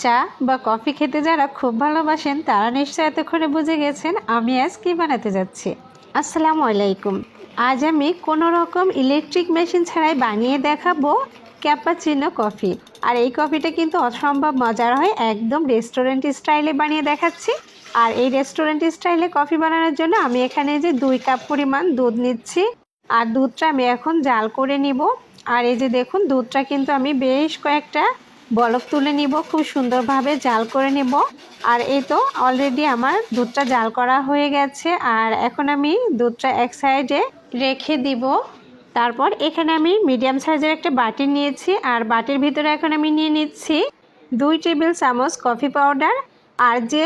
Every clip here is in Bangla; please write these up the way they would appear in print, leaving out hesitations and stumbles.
চা বা কফি খেতে যারা খুব ভালোবাসেন তারা নিশ্চয়ই এতক্ষণে বুঝে গেছেন আমি আজ কি বানাতে যাচ্ছি। আসসালামু আলাইকুম। আজ আমি কোনো রকম ইলেকট্রিক মেশিন ছাড়াই বানিয়ে দেখাবো ক্যাপাচিনো কফি। আর এই কফিটা কিন্তু অসম্ভব মজার হয়, একদম রেস্টুরেন্ট স্টাইলে বানিয়ে দেখাচ্ছি। আর এই রেস্টুরেন্ট স্টাইলে কফি বানানোর জন্য আমি এখানে যে 2 কাপ পরিমাণ দুধ নিচ্ছি। আর দুধটা আমি এখন জাল করে নিব। আর এই যে দেখুন দুধটা কিন্তু আমি বেশ কয়েকটা বলক তুলে নিব, খুব সুন্দরভাবে জাল করে নেব। আর এই তো অলরেডি আমার দুধটা জাল করা হয়ে গেছে। আর এখন আমি দুধটা এক সাইডে রেখে দিব। তারপর এখানে আমি মিডিয়াম সাইজের একটা বাটি নিয়েছি। আর বাটির ভিতরে এখন আমি নিয়ে নিচ্ছি 2 টেবিল চামচ কফি পাউডার। আর যে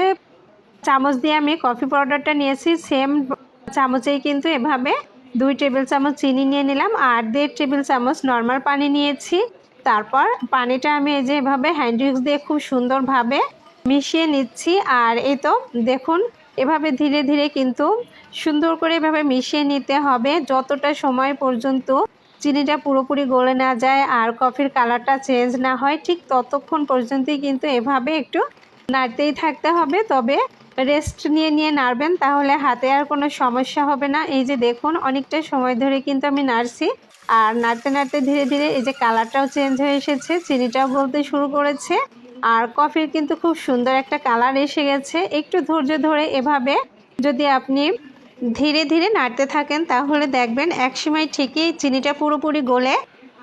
চামচ দিয়ে আমি কফি পাউডারটা নিয়েছি সেম চামচেই কিন্তু এভাবে 2 টেবিল চামচ চিনি নিয়ে নিলাম। আর 1.5 টেবিল চামচ নর্মাল পানি নিয়েছি। তারপর পানিটা আমি এই যে এভাবে হ্যান্ড উইক্স দিয়ে খুব সুন্দরভাবে মিশিয়ে নিচ্ছি। আর এই তো দেখুন এভাবে ধীরে ধীরে কিন্তু সুন্দর করে এভাবে মিশিয়ে নিতে হবে যতটা সময় পর্যন্ত চিনিটা পুরোপুরি গলে না যায় আর কফির কালারটা চেঞ্জ না হয়, ঠিক ততক্ষণ পর্যন্তই কিন্তু এভাবে একটু নাড়তেই থাকতে হবে। তবে রেস্ট নিয়ে নিয়ে নাড়বেন, তাহলে হাতে আর কোনো সমস্যা হবে না। এই যে দেখুন অনেকটা সময় ধরে কিন্তু আমি নাড়ছি। আর নাড়তে নাড়তে ধীরে ধীরে এই যে কালারটাও চেঞ্জ হয়ে এসেছে, চিনিটাও গলতে শুরু করেছে। আর কফির কিন্তু খুব সুন্দর একটা কালার এসে গেছে। একটু ধৈর্য ধরে এভাবে যদি আপনি ধীরে ধীরে নাড়তে থাকেন তাহলে দেখবেন একসময় ঠিকই চিনিটা পুরোপুরি গলে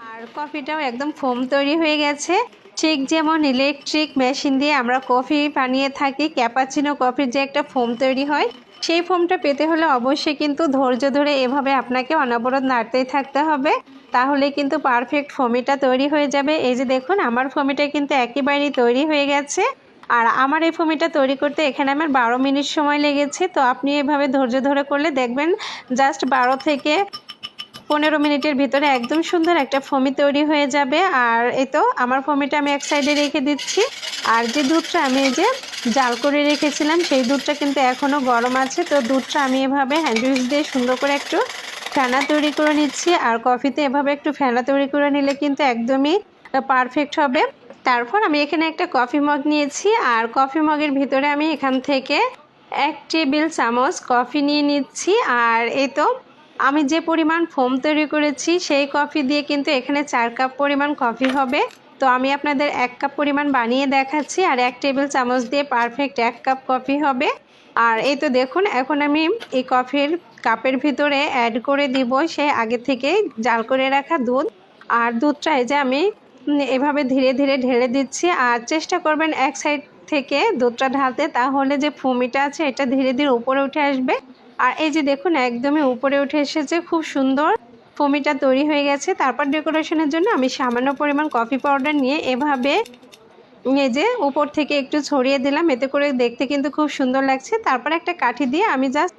আর কফিটাও একদম ফোম তৈরি হয়ে গেছে। ঠিক যেমন ইলেকট্রিক মেশিন দিয়ে আমরা কফি বানিয়ে থাকি, ক্যাপাচিনো কফির যে একটা ফোম তৈরি হয়, সেই ফোমটা পেতে হলে অবশ্যই কিন্তু ধৈর্য ধরে এভাবে আপনাকে অনবরত নাড়তেই থাকতে হবে, তাহলে কিন্তু পারফেক্ট ফোমিটা তৈরি হয়ে যাবে। এই যে দেখুন আমার ফোমিটা কিন্তু একেবারেই তৈরি হয়ে গেছে। আর আমার এই ফোমিটা তৈরি করতে এখানে আমার 12 মিনিট সময় লেগেছে। তো আপনি এভাবে ধৈর্য ধরে করলে দেখবেন জাস্ট 12 থেকে 15 মিনিটের ভিতরে একদম সুন্দর একটা ফোমি তৈরি হয়ে যাবে। আর এই তো আমার ফোমিটা আমি এক সাইডে রেখে দিচ্ছি। আর যে দুধটা আমি এই যে জাল করে রেখেছিলাম সেই দুধটা কিন্তু এখনও গরম আছে। তো দুধটা আমি এভাবে হ্যান্ড উইক্স দিয়ে সুন্দর করে একটু ফেনা তৈরি করে নিচ্ছি। আর কফিতে এভাবে একটু ফেনা তৈরি করে নিলে কিন্তু একদমই পারফেক্ট হবে। তারপর আমি এখানে একটা কফি মগ নিয়েছি। আর কফি মগের ভিতরে আমি এখান থেকে 1 টেবিল চামচ কফি নিয়ে নিচ্ছি। আর এই তো আমি যে পরিমাণ ফোম তৈরি করেছি সেই কফি দিয়ে কিন্তু এখানে 4 কাপ পরিমাণ কফি হবে। তো আমি আপনাদের 1 কাপ পরিমাণ বানিয়ে দেখাচ্ছি। আর 1 টেবিল চামচ দিয়ে পারফেক্ট 1 কাপ কফি হবে। আর এই তো দেখুন এখন আমি এই কফির কাপের ভিতরে অ্যাড করে দিব সেই আগে থেকে জাল করে রাখা দুধ। আর দুধটা এই যে আমি এভাবে ধীরে ধীরে ঢেলে দিচ্ছি। আর চেষ্টা করবেন এক সাইড থেকে দুধটা ঢালতে, তাহলে যে ফুমিটা আছে এটা ধীরে ধীরে উপরে উঠে আসবে। আর এই যে দেখুন একদমই উপরে উঠে এসেছে, খুব সুন্দর ফোমিটা তৈরি হয়ে গেছে। তারপর ডেকোরেশনের জন্য আমি সামান্য পরিমাণ কফি পাউডার নিয়ে এভাবে এই যে উপর থেকে একটু ছড়িয়ে দিলাম, এতে করে দেখতে কিন্তু খুব সুন্দর লাগছে। তারপর একটা কাঠি দিয়ে আমি জাস্ট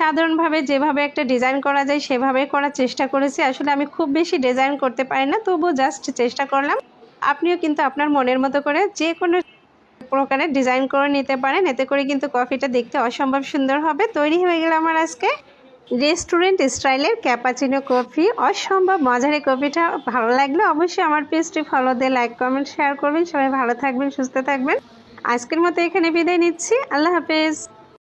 সাধারণভাবে যেভাবে একটা ডিজাইন করা যায় সেভাবে করার চেষ্টা করেছি। আসলে আমি খুব বেশি ডিজাইন করতে পারি না, তবুও জাস্ট চেষ্টা করলাম। আপনিও কিন্তু আপনার মনের মতো করে যে কোনো প্রকারের ডিজাইন করে নিতে পারেন, এতে করে কিন্তু কফিটা দেখতে অসম্ভব সুন্দর হবে। তৈরি হয়ে গেল আমার আজকে রেস্টুরেন্ট স্টাইলের ক্যাপাচিনো কফি। অসম্ভব মজার এই কফিটা ভালো লাগলে অবশ্যই আমার পেজটি ফলো দিয়ে লাইক কমেন্ট শেয়ার করবেন। সবাই ভালো থাকবেন, সুস্থ থাকবেন। আজকের মতো এখানে বিদায় নিচ্ছি। আল্লাহ হাফেজ।